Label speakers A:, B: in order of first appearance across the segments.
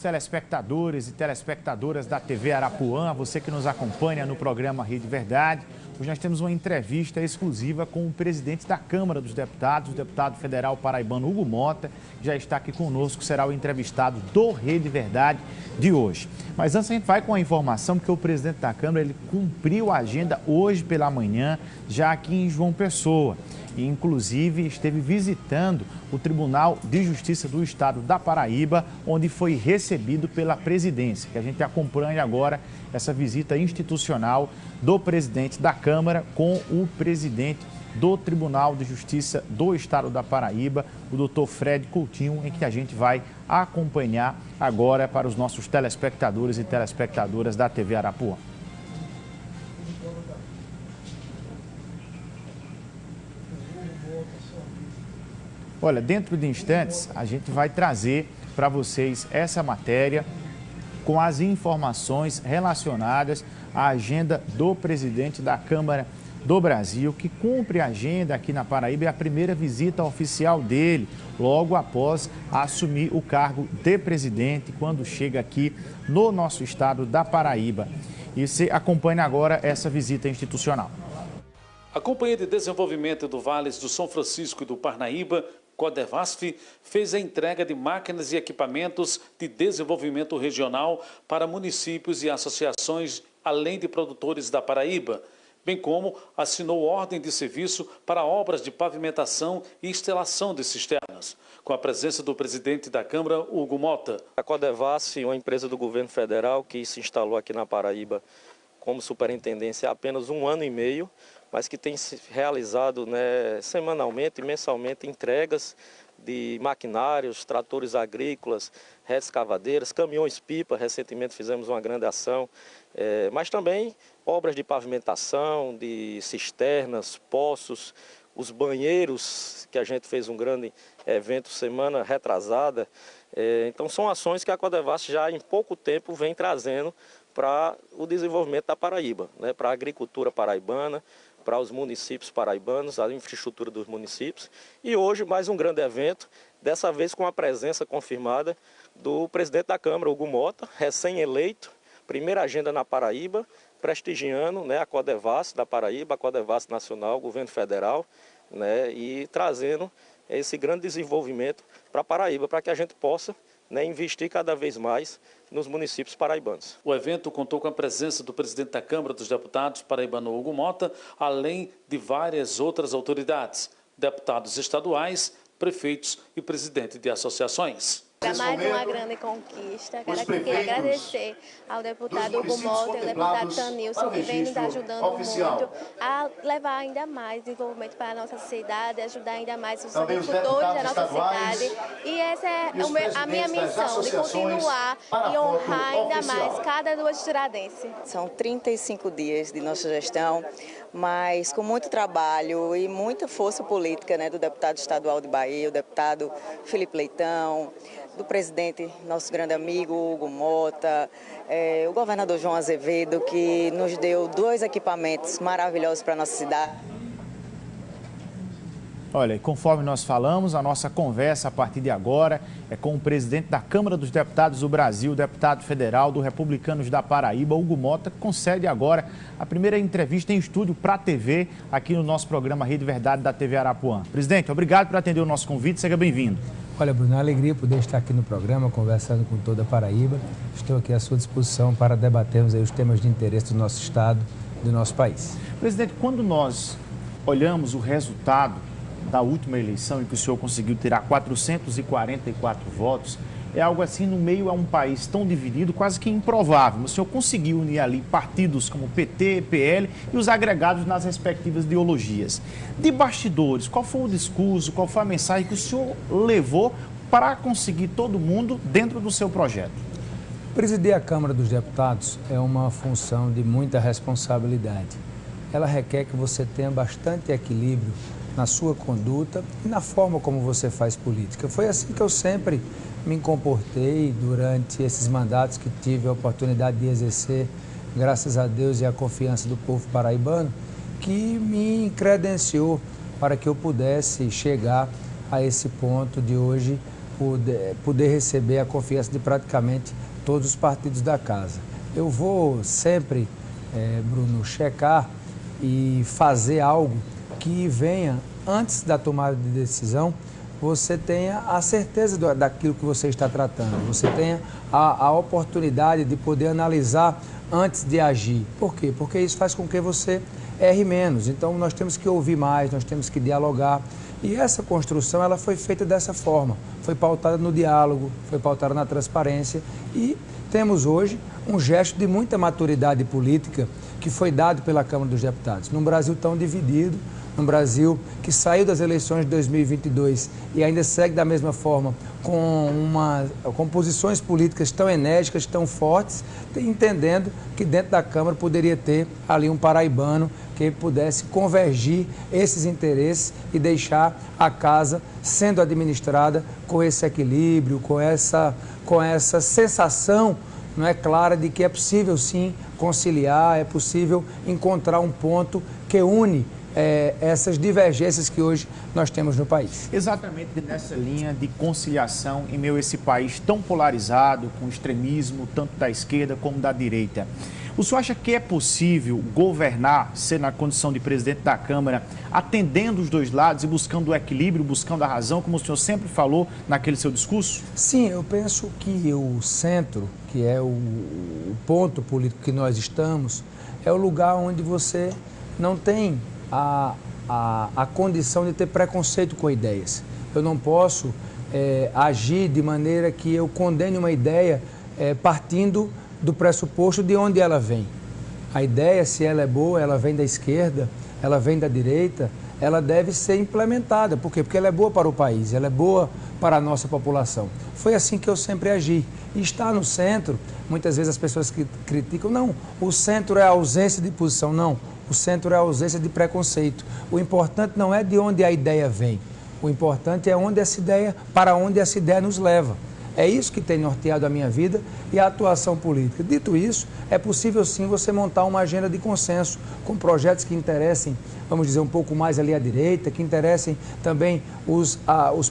A: Telespectadores e telespectadoras da TV Arapuã, você que nos acompanha no programa Rede Verdade. Hoje nós temos uma entrevista exclusiva com o presidente da Câmara dos Deputados, o deputado federal paraibano Hugo Mota, que já está aqui conosco, será o entrevistado do Rede Verdade de hoje. Mas antes a gente vai com a informação que o presidente da Câmara ele cumpriu a agenda hoje pela manhã, já aqui em João Pessoa. E, inclusive, esteve visitando o Tribunal de Justiça do Estado da Paraíba, onde foi recebido pela presidência. Que a gente acompanha agora essa visita institucional do presidente da Câmara com o presidente do Tribunal de Justiça do Estado da Paraíba, o doutor Fred Coutinho, em que a gente vai acompanhar agora para os nossos telespectadores e telespectadoras da TV Arapuã. Olha, dentro de instantes, a gente vai trazer para vocês essa matéria com as informações relacionadas à agenda do presidente da Câmara do Brasil, que cumpre a agenda aqui na Paraíba. É a primeira visita oficial dele, logo após assumir o cargo de presidente, quando chega aqui no nosso estado da Paraíba. E você acompanha agora essa visita institucional.
B: A Companhia de Desenvolvimento do Vales do São Francisco e do Parnaíba, Codevasf, fez a entrega de máquinas e equipamentos de desenvolvimento regional para municípios e associações, além de produtores da Paraíba, bem como assinou ordem de serviço para obras de pavimentação e instalação de cisternas, com a presença do presidente da Câmara, Hugo Mota.
C: A Codevasf, uma empresa do governo federal que se instalou aqui na Paraíba como superintendência há apenas 1 ano e meio, mas que tem realizado semanalmente e mensalmente entregas de maquinários, tratores agrícolas, redes escavadeiras, caminhões-pipa. Recentemente fizemos uma grande ação, mas também obras de pavimentação, de cisternas, poços, os banheiros, que a gente fez um grande evento semana retrasada. Então são ações que a Codevasf já em pouco tempo vem trazendo para o desenvolvimento da Paraíba, para a agricultura paraibana, para os municípios paraibanos, a infraestrutura dos municípios. E hoje mais um grande evento, dessa vez com a presença confirmada do presidente da Câmara, Hugo Mota, recém-eleito, primeira agenda na Paraíba, prestigiando a Codevasf da Paraíba, a Codevasf Nacional, o governo federal, e trazendo esse grande desenvolvimento para a Paraíba, para que a gente possa investir cada vez mais nos municípios paraibanos.
B: O evento contou com a presença do presidente da Câmara dos Deputados paraibano Hugo Mota, além de várias outras autoridades, deputados estaduais, prefeitos e presidente de associações.
D: Para mais uma grande conquista, queria agradecer ao deputado Hugo Mota e ao deputado Tanilson, que vem nos ajudando muito a levar ainda mais desenvolvimento para a nossa cidade, ajudar ainda mais os agricultores da nossa cidade. E essa é a minha missão, de continuar e honrar ainda mais cada duas tiradense.
E: São 35 dias de nossa gestão, mas com muito trabalho e muita força política do deputado estadual de Bahia, o deputado Felipe Leitão, do presidente, nosso grande amigo Hugo Mota, o governador João Azevedo, que nos deu 2 equipamentos maravilhosos para a nossa cidade.
A: Olha, conforme nós falamos, a nossa conversa a partir de agora é com o presidente da Câmara dos Deputados do Brasil, deputado federal do Republicanos da Paraíba, Hugo Mota, que concede agora a primeira entrevista em estúdio para a TV aqui no nosso programa Rede Verdade da TV Arapuã. Presidente, obrigado por atender o nosso convite, seja bem-vindo.
F: Olha, Bruno, é uma alegria poder estar aqui no programa, conversando com toda a Paraíba. Estou aqui à sua disposição para debatermos aí os temas de interesse do nosso estado e do nosso país.
A: Presidente, quando nós olhamos o resultado da última eleição, em que o senhor conseguiu tirar 444 votos, é algo assim, no meio a um país tão dividido, quase que improvável. O senhor conseguiu unir ali partidos como PT, PL e os agregados nas respectivas ideologias. De bastidores, qual foi o discurso, qual foi a mensagem que o senhor levou para conseguir todo mundo dentro do seu projeto?
F: Presidir a Câmara dos Deputados é uma função de muita responsabilidade. Ela requer que você tenha bastante equilíbrio na sua conduta e na forma como você faz política. Foi assim que eu sempre me comportei durante esses mandatos que tive a oportunidade de exercer, graças a Deus e à confiança do povo paraibano, que me credenciou para que eu pudesse chegar a esse ponto de hoje poder receber a confiança de praticamente todos os partidos da casa. Eu vou sempre, Bruno, checar e fazer algo que venha, antes da tomada de decisão, você tenha a certeza daquilo que você está tratando, você tenha a oportunidade de poder analisar antes de agir. Por quê? Porque isso faz com que você erre menos. Então, nós temos que ouvir mais, nós temos que dialogar. E essa construção, ela foi feita dessa forma. Foi pautada no diálogo, foi pautada na transparência. E temos hoje um gesto de muita maturidade política que foi dado pela Câmara dos Deputados. Num Brasil tão dividido, num Brasil que saiu das eleições de 2022 e ainda segue da mesma forma, com posições políticas tão enérgicas, tão fortes, entendendo que dentro da Câmara poderia ter ali um paraibano que pudesse convergir esses interesses e deixar a casa sendo administrada com esse equilíbrio, com essa sensação, não é, clara de que é possível sim conciliar, é possível encontrar um ponto que une essas divergências que hoje nós temos no país.
A: Exatamente nessa linha de conciliação em meio a esse país tão polarizado, com extremismo tanto da esquerda como da direita. O senhor acha que é possível governar, ser na condição de presidente da Câmara, atendendo os dois lados e buscando o equilíbrio, buscando a razão, como o senhor sempre falou naquele seu discurso?
F: Sim, eu penso que o centro, que é o ponto político que nós estamos, é o lugar onde você não tem a condição de ter preconceito com ideias. Eu não posso agir de maneira que eu condene uma ideia partindo do pressuposto de onde ela vem. A ideia, se ela é boa, ela vem da esquerda, ela vem da direita, ela deve ser implementada. Por quê? Porque ela é boa para o país, ela é boa para a nossa população. Foi assim que eu sempre agi. E estar no centro, muitas vezes as pessoas que criticam, não, o centro é a ausência de posição, não. O centro é a ausência de preconceito. O importante não é de onde a ideia vem. O importante é para onde essa ideia nos leva. É isso que tem norteado a minha vida e a atuação política. Dito isso, é possível sim você montar uma agenda de consenso com projetos que interessem, vamos dizer, um pouco mais ali à direita, que interessem também os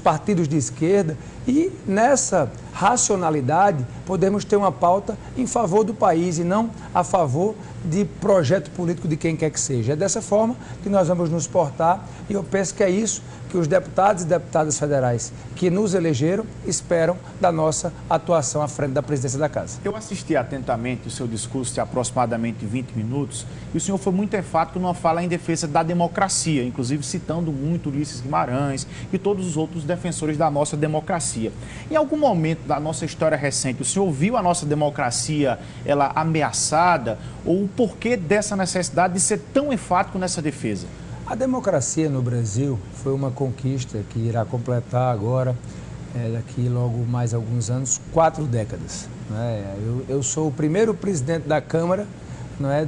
F: partidos de esquerda e nessa racionalidade podemos ter uma pauta em favor do país e não a favor de projeto político de quem quer que seja. É dessa forma que nós vamos nos portar e eu penso que é isso que os deputados e deputadas federais que nos elegeram esperam da nossa atuação à frente da presidência da Casa.
A: Eu assisti atentamente o seu discurso de aproximadamente 20 minutos e o senhor foi muito enfático numa fala em defesa da democracia, inclusive citando muito Ulisses Guimarães e todos os outros defensores da nossa democracia. Em algum momento da nossa história recente, o senhor viu a nossa democracia ela ameaçada ou o porquê dessa necessidade de ser tão enfático nessa defesa?
F: A democracia no Brasil foi uma conquista que irá completar agora, daqui logo mais alguns anos, 4 décadas. Eu sou o primeiro presidente da Câmara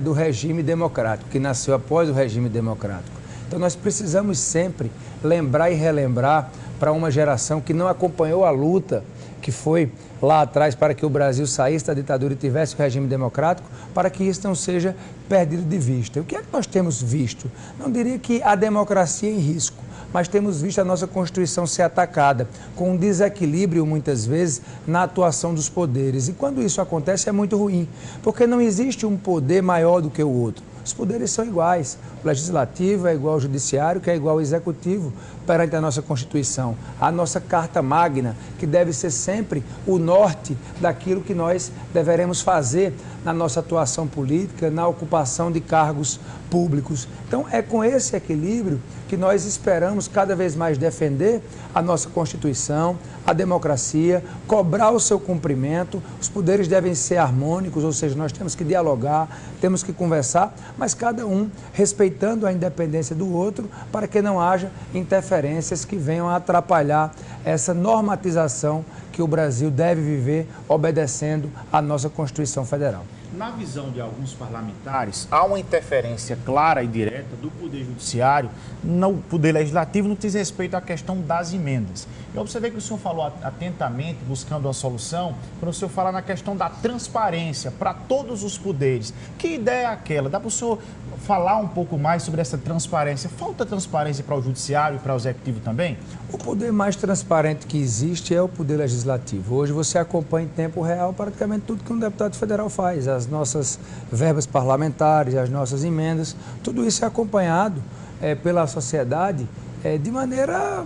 F: do regime democrático, que nasceu após o regime democrático. Então nós precisamos sempre lembrar e relembrar para uma geração que não acompanhou a luta que foi lá atrás para que o Brasil saísse da ditadura e tivesse o regime democrático, para que isso não seja perdido de vista. O que é que nós temos visto? Não diria que a democracia é em risco, mas temos visto a nossa Constituição ser atacada, com um desequilíbrio, muitas vezes, na atuação dos poderes. E quando isso acontece é muito ruim, porque não existe um poder maior do que o outro. Os poderes são iguais. O legislativo é igual ao judiciário, que é igual ao executivo perante a nossa Constituição. A nossa Carta Magna, que deve ser sempre o norte daquilo que nós deveremos fazer na nossa atuação política, na ocupação de cargos públicos. Então, é com esse equilíbrio que nós esperamos cada vez mais defender a nossa Constituição, a democracia, cobrar o seu cumprimento. Os poderes devem ser harmônicos, ou seja, nós temos que dialogar, temos que conversar, mas cada um respeitando a independência do outro para que não haja interferências que venham a atrapalhar essa normatização que que o Brasil deve viver obedecendo à nossa Constituição Federal.
A: Na visão de alguns parlamentares, há uma interferência clara e direta do Poder Judiciário no Poder Legislativo no que diz respeito à questão das emendas. Eu observei que o senhor falou atentamente, buscando uma solução, quando o senhor fala na questão da transparência para todos os poderes. Que ideia é aquela? Dá para o senhor falar um pouco mais sobre essa transparência? Falta transparência para o Judiciário e para o Executivo também?
F: O poder mais transparente que existe é o Poder Legislativo. Hoje você acompanha em tempo real praticamente tudo que um deputado federal faz. As nossas verbas parlamentares, as nossas emendas, tudo isso é acompanhado pela sociedade de maneira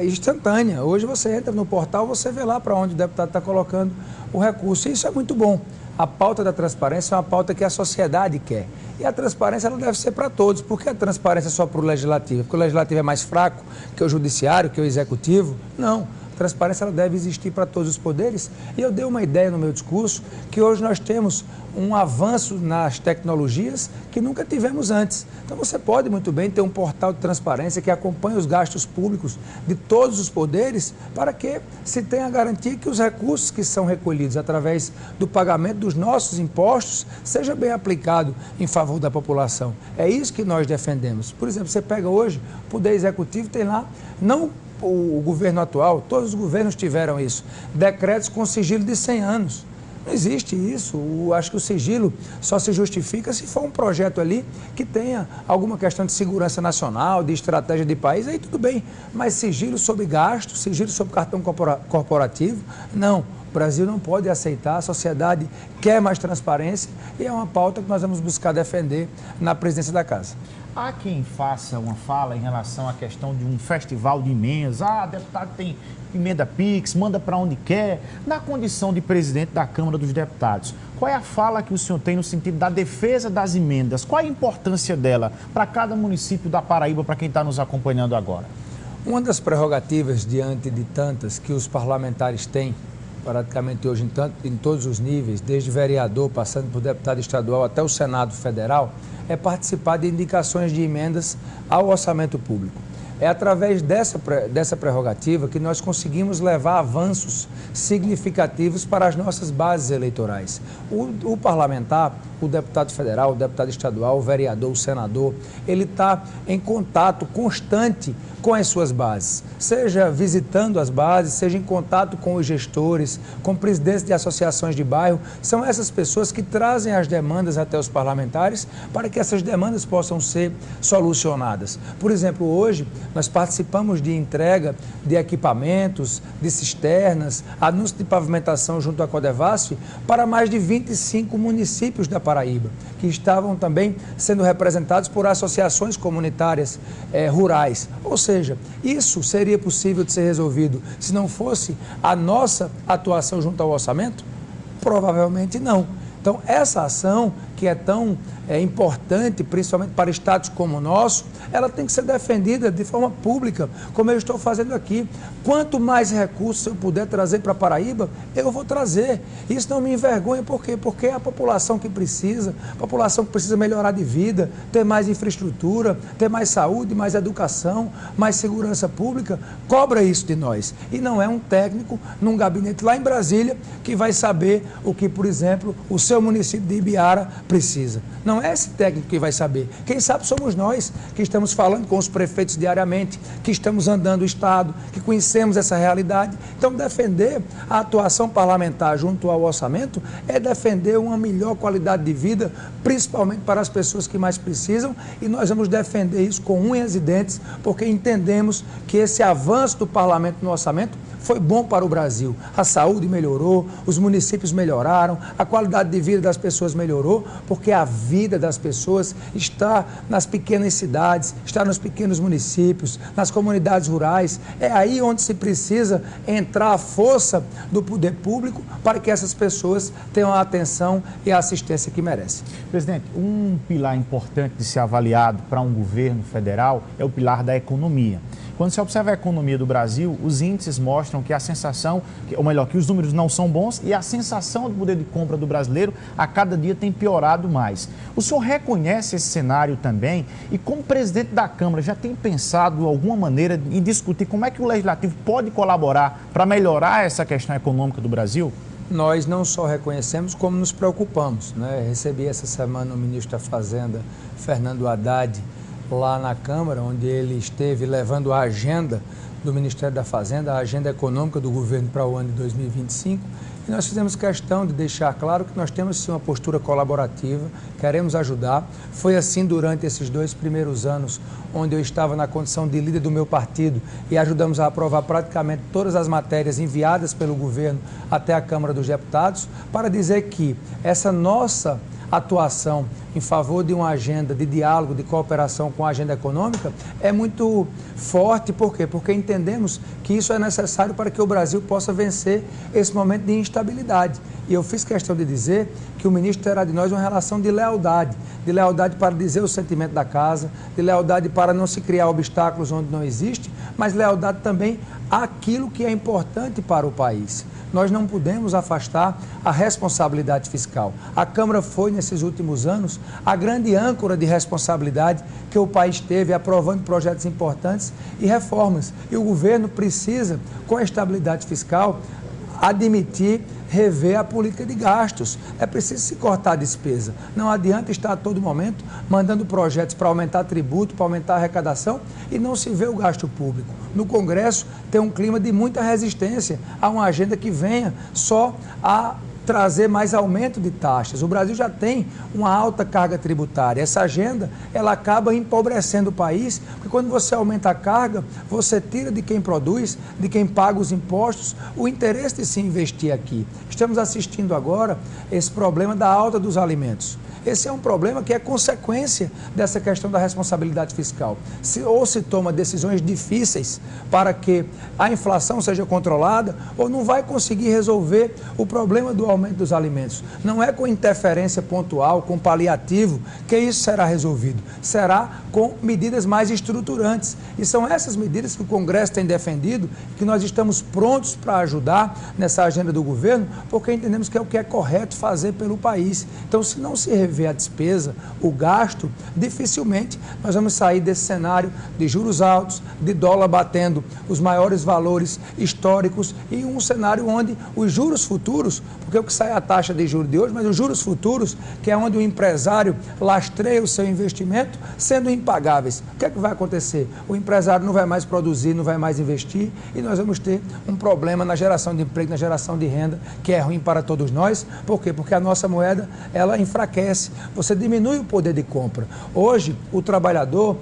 F: instantânea. Hoje você entra no portal, você vê lá para onde o deputado está colocando o recurso. E isso é muito bom. A pauta da transparência é uma pauta que a sociedade quer. E a transparência ela deve ser para todos. Por que a transparência é só para o Legislativo? Porque o Legislativo é mais fraco que o Judiciário, que o Executivo? Não. A transparência ela deve existir para todos os poderes. E eu dei uma ideia no meu discurso que hoje nós temos um avanço nas tecnologias que nunca tivemos antes. Então você pode muito bem ter um portal de transparência que acompanhe os gastos públicos de todos os poderes para que se tenha a garantia que os recursos que são recolhidos através do pagamento dos nossos impostos seja bem aplicado em favor da população. É isso que nós defendemos. Por exemplo, você pega hoje, o Poder Executivo tem lá, não o governo atual, todos os governos tiveram isso, decretos com sigilo de 100 anos. Não existe isso. Acho que o sigilo só se justifica se for um projeto ali que tenha alguma questão de segurança nacional, de estratégia de país, aí tudo bem. Mas sigilo sobre gasto, sigilo sobre cartão corporativo, não. O Brasil não pode aceitar, a sociedade quer mais transparência e é uma pauta que nós vamos buscar defender na presidência da Casa.
A: Há quem faça uma fala em relação à questão de um festival de emendas. Deputado tem emenda Pix, manda para onde quer. Na condição de presidente da Câmara dos Deputados, qual é a fala que o senhor tem no sentido da defesa das emendas? Qual a importância dela para cada município da Paraíba, para quem está nos acompanhando agora?
F: Uma das prerrogativas diante de tantas que os parlamentares têm, praticamente hoje em todos os níveis, desde vereador, passando por deputado estadual até o Senado Federal, é participar de indicações de emendas ao orçamento público. É através dessa prerrogativa que nós conseguimos levar avanços significativos para as nossas bases eleitorais. O parlamentar, o deputado federal, o deputado estadual, o vereador, o senador, ele está em contato constante com as suas bases, seja visitando as bases, seja em contato com os gestores, com presidentes de associações de bairro. São essas pessoas que trazem as demandas até os parlamentares para que essas demandas possam ser solucionadas. Por exemplo, hoje nós participamos de entrega de equipamentos, de cisternas, anúncio de pavimentação junto à Codevasf para mais de 25 municípios da Paraíba, que estavam também sendo representados por associações comunitárias rurais. Ou seja, isso seria possível de ser resolvido se não fosse a nossa atuação junto ao orçamento? Provavelmente não. Então, essa ação, que é tão importante, principalmente para estados como o nosso, ela tem que ser defendida de forma pública, como eu estou fazendo aqui. Quanto mais recursos eu puder trazer para a Paraíba, eu vou trazer. Isso não me envergonha, por quê? Porque é a população que precisa melhorar de vida, ter mais infraestrutura, ter mais saúde, mais educação, mais segurança pública, cobra isso de nós. E não é um técnico num gabinete lá em Brasília que vai saber o que, por exemplo, o seu município de Ibiara precisa. Não é esse técnico que vai saber. Quem sabe somos nós que estamos falando com os prefeitos diariamente, que estamos andando o Estado, que conhecemos essa realidade. Então, defender a atuação parlamentar junto ao orçamento é defender uma melhor qualidade de vida, principalmente para as pessoas que mais precisam, e nós vamos defender isso com unhas e dentes, porque entendemos que esse avanço do parlamento no orçamento foi bom para o Brasil. A saúde melhorou, os municípios melhoraram, a qualidade de vida das pessoas melhorou, porque a vida das pessoas está nas pequenas cidades, está nos pequenos municípios, nas comunidades rurais. É aí onde se precisa entrar a força do poder público para que essas pessoas tenham a atenção e a assistência que merecem.
A: Presidente, um pilar importante de ser avaliado para um governo federal é o pilar da economia. Quando você observa a economia do Brasil, os índices mostram que a sensação, ou melhor, que os números não são bons e a sensação do poder de compra do brasileiro a cada dia tem piorado mais. O senhor reconhece esse cenário também e, como presidente da Câmara, já tem pensado de alguma maneira em discutir como é que o Legislativo pode colaborar para melhorar essa questão econômica do Brasil?
F: Nós não só reconhecemos, como nos preocupamos, né? Recebi essa semana o ministro da Fazenda, Fernando Haddad, lá na Câmara, onde ele esteve levando a agenda do Ministério da Fazenda, a agenda econômica do governo para o ano de 2025, e nós fizemos questão de deixar claro que nós temos sim uma postura colaborativa, queremos ajudar. Foi assim durante esses 2 primeiros anos, onde eu estava na condição de líder do meu partido e ajudamos a aprovar praticamente todas as matérias enviadas pelo governo até a Câmara dos Deputados, para dizer que essa nossa atuação em favor de uma agenda de diálogo, de cooperação com a agenda econômica é muito forte. Por quê? Porque entendemos que isso é necessário para que o Brasil possa vencer esse momento de instabilidade. E eu fiz questão de dizer que o ministro terá de nós uma relação de lealdade para dizer o sentimento da casa, de lealdade para não se criar obstáculos onde não existe, mas lealdade também àquilo que é importante para o país. Nós não podemos afastar a responsabilidade fiscal. A Câmara foi, nesses últimos anos, a grande âncora de responsabilidade que o país teve, aprovando projetos importantes e reformas. E o governo precisa, com a estabilidade fiscal, admitir, rever a política de gastos. É preciso se cortar a despesa. Não adianta estar a todo momento mandando projetos para aumentar tributo, para aumentar a arrecadação e não se vê o gasto público. No Congresso tem um clima de muita resistência a uma agenda que venha só a trazer mais aumento de taxas. O Brasil já tem uma alta carga tributária. Essa agenda, ela acaba empobrecendo o país, porque quando você aumenta a carga, você tira de quem produz, de quem paga os impostos, o interesse de se investir aqui. Estamos assistindo agora esse problema da alta dos alimentos. Esse é um problema que é consequência dessa questão da responsabilidade fiscal. Ou se toma decisões difíceis para que a inflação seja controlada, ou não vai conseguir resolver o problema do aumento dos alimentos. Não é com interferência pontual, com paliativo, que isso será resolvido. Será com medidas mais estruturantes. E são essas medidas que o Congresso tem defendido, que nós estamos prontos para ajudar nessa agenda do governo, porque entendemos que é o que é correto fazer pelo país. Então, se não se rever a despesa, o gasto, dificilmente nós vamos sair desse cenário de juros altos, de dólar batendo os maiores valores históricos e um cenário onde os juros futuros, porque o que sai é a taxa de juros de hoje, mas os juros futuros, que é onde o empresário lastreia o seu investimento, sendo impagáveis. O que é que vai acontecer? O empresário não vai mais produzir, não vai mais investir e nós vamos ter um problema na geração de emprego, na geração de renda, que é ruim para todos nós. Por quê? Porque a nossa moeda, ela enfraquece. Você diminui o poder de compra. Hoje, o trabalhador,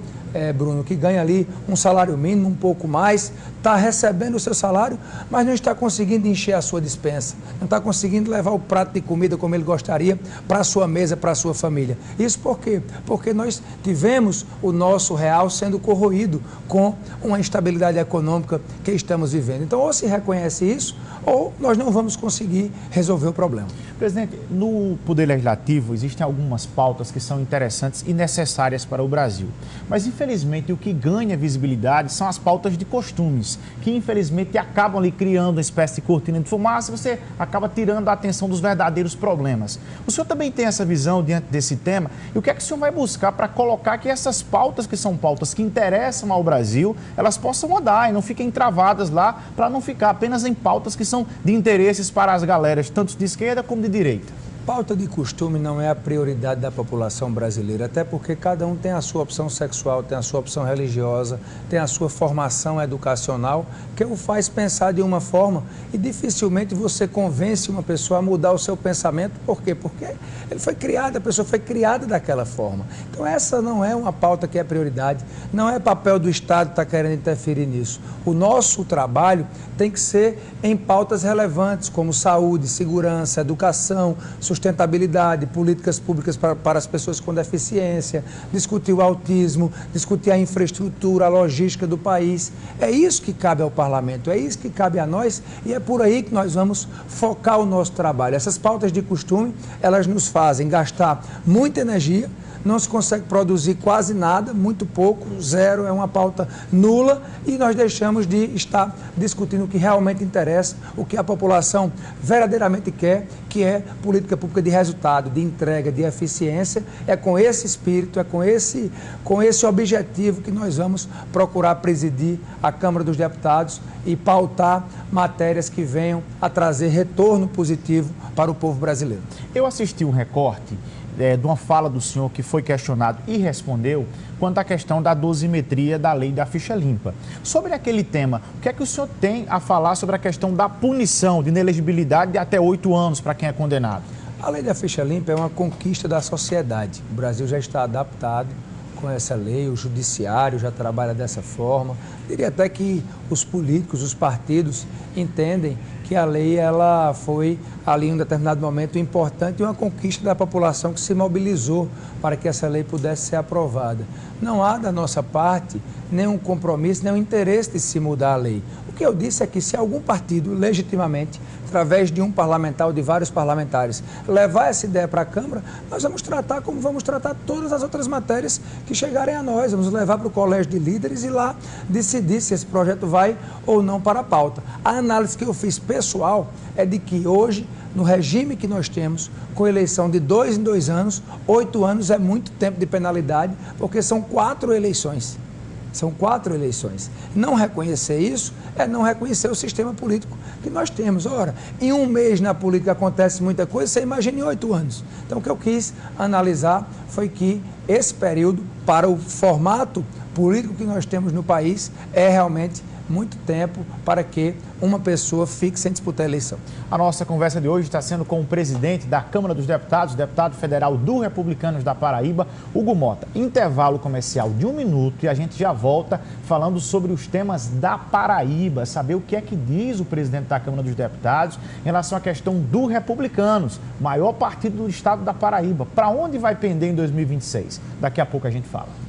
F: Bruno, que ganha ali um salário mínimo, um pouco mais, está recebendo o seu salário, mas não está conseguindo encher a sua despensa, não está conseguindo levar o prato de comida como ele gostaria para a sua mesa, para a sua família. Isso por quê? Porque nós tivemos o nosso real sendo corroído com uma instabilidade econômica que estamos vivendo. Então, ou se reconhece isso, ou nós não vamos conseguir resolver o problema.
A: Presidente, no Poder Legislativo existem algumas pautas que são interessantes e necessárias para o Brasil. Mas, infelizmente, o que ganha visibilidade são as pautas de costumes, que, infelizmente, acabam ali criando uma espécie de cortina de fumaça e você acaba tirando a atenção dos verdadeiros problemas. O senhor também tem essa visão diante desse tema? E o que é que o senhor vai buscar para colocar que essas pautas, que são pautas que interessam ao Brasil, elas possam andar e não fiquem travadas lá, para não ficar apenas em pautas que são de interesses para as galeras, tanto de esquerda como de direita?
F: Pauta de costume não é a prioridade da população brasileira, até porque cada um tem a sua opção sexual, tem a sua opção religiosa, tem a sua formação educacional, que o faz pensar de uma forma e dificilmente você convence uma pessoa a mudar o seu pensamento. Por quê? Porque ele foi criado, a pessoa foi criada daquela forma. Então essa não é uma pauta que é prioridade, não é papel do Estado estar querendo interferir nisso. O nosso trabalho tem que ser em pautas relevantes, como saúde, segurança, educação, sustentabilidade, políticas públicas para as pessoas com deficiência, discutir o autismo, discutir a infraestrutura, a logística do país. É isso que cabe ao parlamento, é isso que cabe a nós e é por aí que nós vamos focar o nosso trabalho. Essas pautas de costume, elas nos fazem gastar muita energia, não se consegue produzir quase nada, muito pouco, zero, é uma pauta nula, e nós deixamos de estar discutindo o que realmente interessa, o que a população verdadeiramente quer, que é política pública de resultado, de entrega, de eficiência. É com esse espírito, é com esse objetivo que nós vamos procurar presidir a Câmara dos Deputados e pautar matérias que venham a trazer retorno positivo para o povo brasileiro.
A: Eu assisti um recorte de uma fala do senhor que foi questionado e respondeu quanto à questão da dosimetria da lei da ficha limpa. Sobre aquele tema, o que é que o senhor tem a falar sobre a questão da punição de inelegibilidade de até 8 anos para quem é condenado?
F: A lei da ficha limpa é uma conquista da sociedade. O Brasil já está adaptado com essa lei, o judiciário já trabalha dessa forma. Diria até que os políticos, os partidos entendem que a lei ela foi ali em um determinado momento importante e uma conquista da população que se mobilizou para que essa lei pudesse ser aprovada. Não há da nossa parte nenhum compromisso, nenhum interesse de se mudar a lei. O que eu disse é que se algum partido legitimamente, através de um parlamentar ou de vários parlamentares, levar essa ideia para a Câmara, nós vamos tratar como vamos tratar todas as outras matérias que chegarem a nós. Vamos levar para o Colégio de Líderes e lá decidir se esse projeto vai ou não para a pauta. A análise que eu fiz pessoal é de que hoje, no regime que nós temos, com eleição de 2 em 2 anos, 8 anos é muito tempo de penalidade, porque são 4 eleições. São 4 eleições. Não reconhecer isso é não reconhecer o sistema político que nós temos. Ora, em um mês na política acontece muita coisa, você imagina em 8 anos. Então, o que eu quis analisar foi que esse período, para o formato político que nós temos no país, é realmente muito tempo para que uma pessoa fique sem disputar a eleição.
A: A nossa conversa de hoje está sendo com o presidente da Câmara dos Deputados, deputado federal do Republicanos da Paraíba, Hugo Mota. Intervalo comercial de 1 minuto e a gente já volta falando sobre os temas da Paraíba, saber o que é que diz o presidente da Câmara dos Deputados em relação à questão do Republicanos, maior partido do estado da Paraíba. Para onde vai pender em 2026? Daqui a pouco a gente fala.